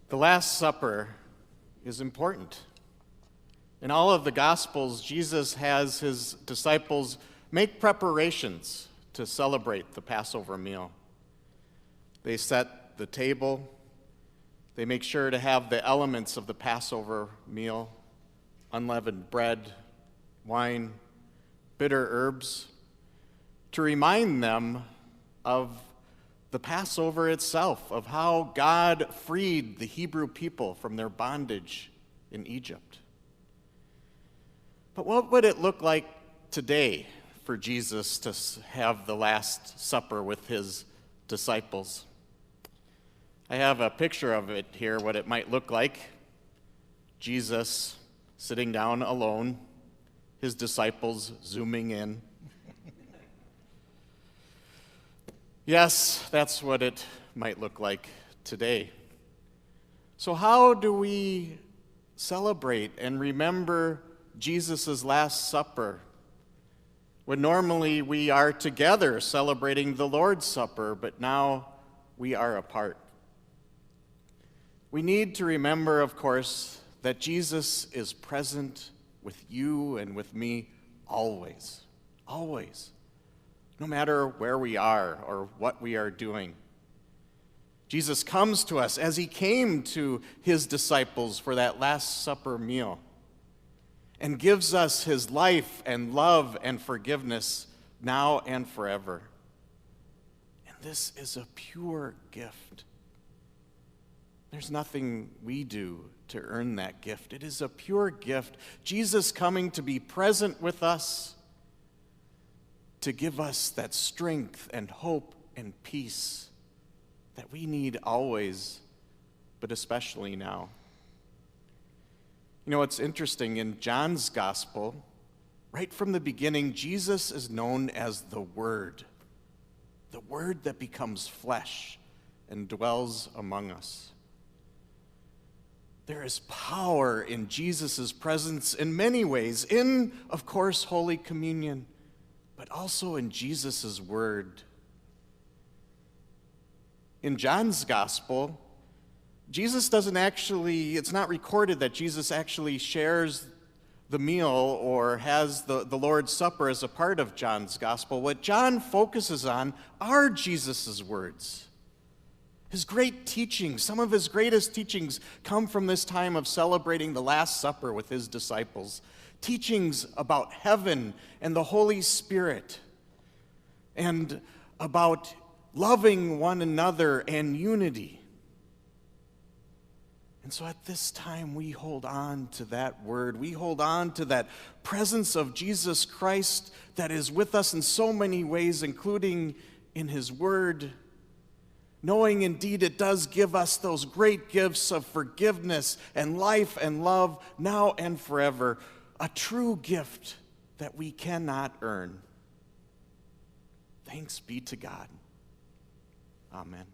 The Last Supper is important. In all of the Gospels, Jesus has his disciples make preparations to celebrate the Passover meal. They set the table. They make sure to have the elements of the Passover meal: unleavened bread, wine, bitter herbs, to remind them of the Passover itself, of how God freed the Hebrew people from their bondage in Egypt. But what would it look like today for Jesus to have the Last Supper with his disciples? I have a picture of it here, what it might look like. Jesus sitting down alone, his disciples zooming in. Yes, that's what it might look like today. So how do we celebrate and remember Jesus' Last Supper when normally we are together celebrating the Lord's Supper, but now we are apart? We need to remember, of course, that Jesus is present with you and with me always, always, no matter where we are or what we are doing. Jesus comes to us as he came to his disciples for that Last Supper meal and gives us his life and love and forgiveness now and forever. And this is a pure gift. There's nothing we do to earn that gift. It is a pure gift. Jesus coming to be present with us, to give us that strength and hope and peace that we need always, but especially now. You know, it's interesting, in John's gospel, right from the beginning, Jesus is known as the Word that becomes flesh and dwells among us. There is power in Jesus' presence in many ways, in, of course, Holy Communion, but also in Jesus' word. In John's gospel, Jesus doesn't actually, it's not recorded that Jesus actually shares the meal or has the Lord's Supper as a part of John's gospel. What John focuses on are Jesus' words. His great teachings, some of his greatest teachings come from this time of celebrating the Last Supper with his disciples. Teachings about heaven and the Holy Spirit, and about loving one another and unity. And so at this time, we hold on to that word. We hold on to that presence of Jesus Christ that is with us in so many ways, including in his word, knowing indeed it does give us those great gifts of forgiveness and life and love now and forever, a true gift that we cannot earn. Thanks be to God. Amen.